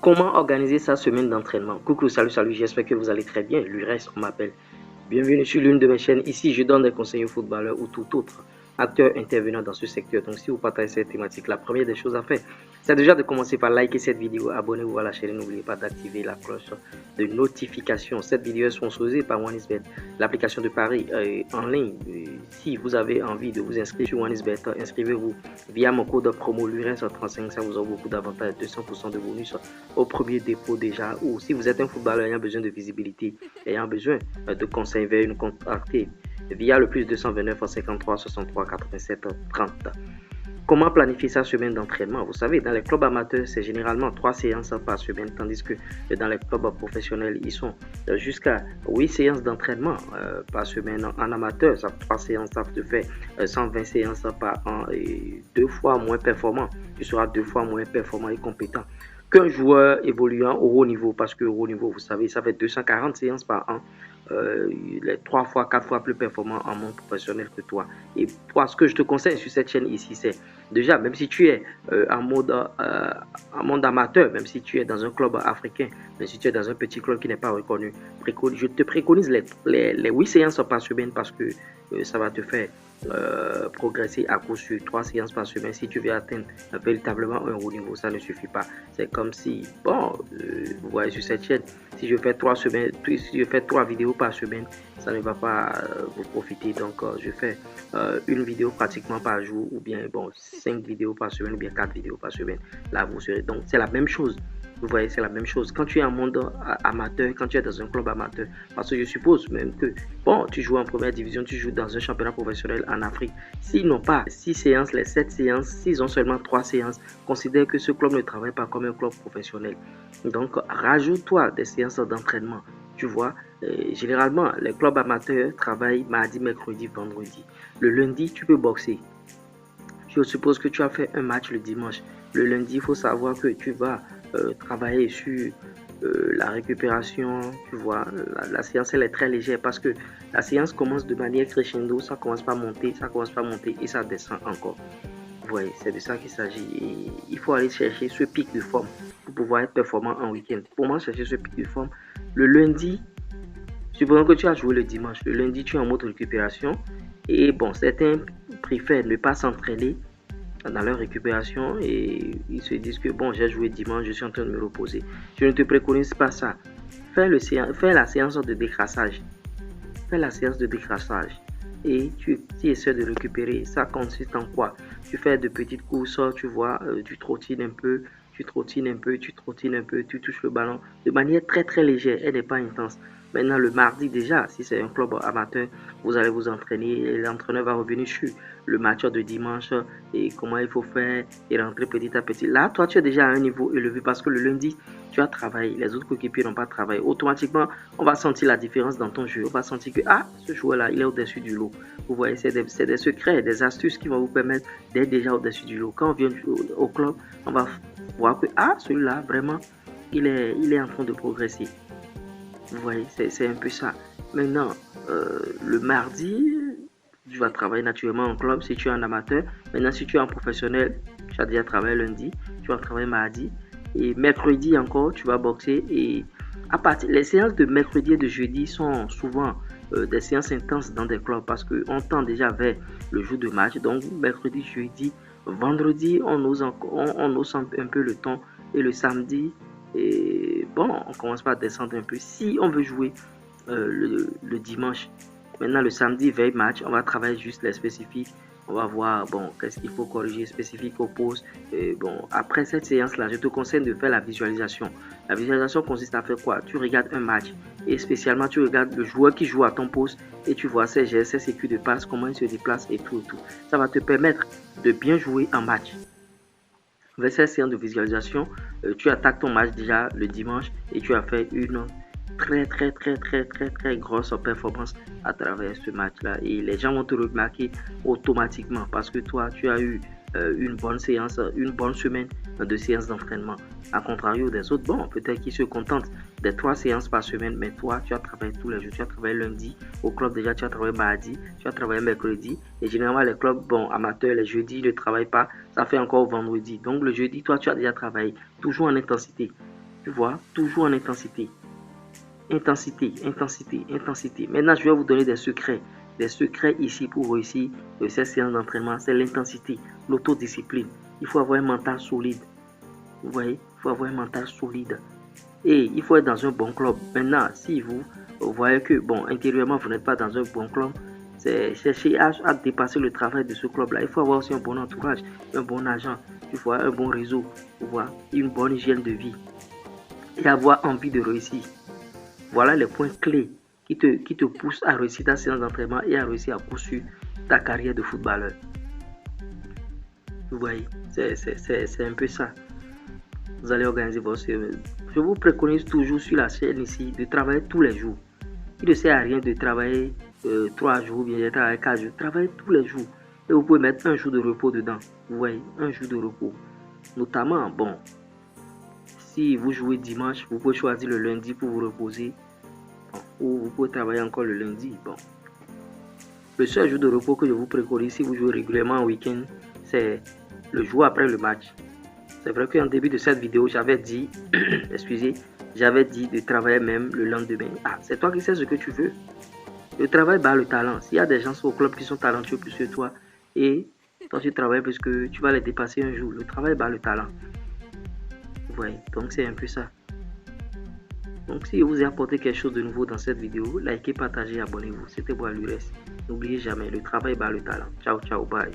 Comment organiser sa semaine d'entraînement? Coucou, salut, j'espère que vous allez très bien. L'URES, on m'appelle. Bienvenue sur l'une de mes chaînes. Ici, je donne des conseils aux footballeurs ou tout autre acteur intervenant dans ce secteur. Donc, si vous partagez cette thématique, la première des choses à faire, c'est déjà de commencer par liker cette vidéo, abonnez-vous à la chaîne et n'oubliez pas d'activer la cloche de notification. Cette vidéo est sponsorisée par OneXBet, l'application de paris en ligne. Si vous avez envie de vous inscrire sur OneXBet, inscrivez-vous via mon code promo LURES35. Ça vous aura beaucoup d'avantages, 200% de bonus au premier dépôt déjà. Ou si vous êtes un footballeur ayant besoin de visibilité, ayant besoin de conseils, veuillez nous contacter via le plus 229 53 63 87 30. Comment planifier sa semaine d'entraînement? Vous savez, dans les clubs amateurs, c'est généralement 3 séances par semaine, tandis que dans les clubs professionnels, ils sont jusqu'à 8 séances d'entraînement par semaine. En amateur, ça 3 séances, ça te fait 120 séances par an et 2 fois moins performant. Tu seras 2 fois moins performant et compétent qu'un joueur évoluant au haut niveau, parce que au haut niveau, vous savez, ça fait 240 séances par an. Les 3 fois, 4 fois plus performant en monde professionnel que toi. Et toi, ce que je te conseille sur cette chaîne ici, c'est déjà, même si tu es en mode amateur, même si tu es dans un club africain, même si tu es dans un petit club qui n'est pas reconnu, je te préconise les 8 séances par semaine parce que ça va te faire progresser à coup sur 3 séances par semaine. Si tu veux atteindre véritablement un haut niveau, ça ne suffit pas. C'est comme si, bon, vous voyez sur cette chaîne, si je fais 3 vidéos par semaine, ça ne va pas vous profiter. Donc, je fais une vidéo pratiquement par jour, ou bien, bon, 5 vidéos par semaine, ou bien 4 vidéos par semaine. Là, vous serez. Donc, c'est la même chose. Vous voyez, c'est la même chose. Quand tu es en monde amateur, quand tu es dans un club amateur, parce que je suppose même que, bon, tu joues en première division, tu joues dans un championnat professionnel en Afrique. S'ils n'ont pas 6 séances, les 7 séances, s'ils ont seulement 3 séances, considère que ce club ne travaille pas comme un club professionnel. Donc, rajoute-toi des séances d'entraînement. Tu vois, généralement, les clubs amateurs travaillent mardi, mercredi, vendredi. Le lundi, tu peux boxer. Je suppose que tu as fait un match le dimanche. Le lundi, il faut savoir que tu vas travailler sur la récupération. Tu vois, la séance elle est très légère parce que la séance commence de manière crescendo, ça commence pas à monter, et ça descend encore. Vous voyez, c'est de ça qu'il s'agit. Et il faut aller chercher ce pic de forme pour pouvoir être performant en week-end. Pour moi, chercher ce pic de forme, le lundi, supposons que tu as joué le dimanche, le lundi tu es en mode récupération et bon, certains préfèrent ne pas s'entraîner dans leur récupération et ils se disent que bon, j'ai joué dimanche, je suis en train de me reposer. Je ne te préconise pas ça. Fais la séance de décrassage. Fais la séance de décrassage et tu essaies de récupérer. Ça consiste en quoi? Tu fais de petites courses, tu vois, tu trottines un peu, tu touches le ballon de manière très très légère, elle n'est pas intense. Maintenant, le mardi déjà, si c'est un club amateur, vous allez vous entraîner et l'entraîneur va revenir sur le match de dimanche et comment il faut faire et rentrer petit à petit. Là, toi, tu es déjà à un niveau élevé parce que le lundi, tu as travaillé, les autres coéquipiers n'ont pas travaillé. Automatiquement, on va sentir la différence dans ton jeu. On va sentir que, ah, ce joueur-là, il est au-dessus du lot. Vous voyez, c'est des secrets, des astuces qui vont vous permettre d'être déjà au-dessus du lot. Quand on vient au club, on va voir que, ah, celui-là, vraiment, il est en train de progresser. Vous voyez, c'est un peu ça. Maintenant, le mardi, tu vas travailler naturellement en club si tu es un amateur. Maintenant, si tu es un professionnel, tu as déjà travaillé lundi, tu vas travailler mardi. Et mercredi encore, tu vas boxer. Et les séances de mercredi et de jeudi sont souvent des séances intenses dans des clubs parce qu'on tend déjà vers le jour de match. Donc, mercredi, jeudi, vendredi, on ose un peu le ton. Et le samedi, et bon, on commence par descendre un peu. Si on veut jouer le dimanche, maintenant le samedi, veille match, on va travailler juste les spécifiques. On va voir, bon, qu'est-ce qu'il faut corriger spécifique au poste. Et bon, après cette séance-là, je te conseille de faire la visualisation. La visualisation consiste à faire quoi? Tu regardes un match et spécialement, tu regardes le joueur qui joue à ton poste et tu vois ses gestes, ses sécu de passe, comment il se déplace et tout. Ça va te permettre de bien jouer en match. Avec cette séance de visualisation, tu attaques ton match déjà le dimanche et tu as fait une très grosse performance à travers ce match-là. Et les gens vont te remarquer automatiquement parce que toi, tu as eu une bonne séance, une bonne semaine de séance d'entraînement. À contrario des autres, bon, peut-être qu'ils se contentent des 3 séances par semaine, mais toi, tu as travaillé tous les jours. Tu as travaillé lundi, au club déjà, tu as travaillé mardi, tu as travaillé mercredi. Et généralement, les clubs, bon, amateurs, les jeudis, ne travaillent pas. Ça fait encore vendredi. Donc, le jeudi, toi, tu as déjà travaillé. Toujours en intensité. Tu vois, toujours en intensité. Intensité, intensité, intensité. Maintenant, je vais vous donner des secrets. Des secrets ici pour réussir cette séance d'entraînement. C'est l'intensité, l'autodiscipline. Il faut avoir un mental solide. Vous voyez, il faut avoir un mental solide. Et il faut être dans un bon club. Maintenant, si vous voyez que, bon, intérieurement, vous n'êtes pas dans un bon club, c'est chercher à dépasser le travail de ce club-là. Il faut avoir aussi un bon entourage, un bon agent, tu vois, un bon réseau, tu vois, une bonne hygiène de vie et avoir envie de réussir. Voilà les points clés qui te poussent à réussir ta séance d'entraînement et à réussir à poursuivre ta carrière de footballeur. Vous voyez, c'est un peu ça. Vous allez organiser votre séance. Je vous préconise toujours sur la chaîne ici de travailler tous les jours. Il ne sert à rien de travailler 3 jours, bien de travailler 4 jours. Travaillez tous les jours. Et vous pouvez mettre un jour de repos dedans. Vous voyez, un jour de repos. Notamment, bon, si vous jouez dimanche, vous pouvez choisir le lundi pour vous reposer. Bon, ou vous pouvez travailler encore le lundi. Bon. Le seul jour de repos que je vous préconise si vous jouez régulièrement en week-end, c'est le jour après le match. C'est vrai qu'en début de cette vidéo, j'avais dit, excusez, j'avais dit de travailler même le lendemain. Ah, c'est toi qui sais ce que tu veux. Le travail bat le talent. S'il y a des gens au club qui sont talentueux plus que toi et toi tu travailles parce que tu vas les dépasser un jour, le travail bat le talent. Vous voyez, donc c'est un peu ça. Donc si vous ai apporté quelque chose de nouveau dans cette vidéo, likez, partagez, abonnez-vous. C'était Bois Lures. N'oubliez jamais, le travail bat le talent. Ciao, ciao, bye.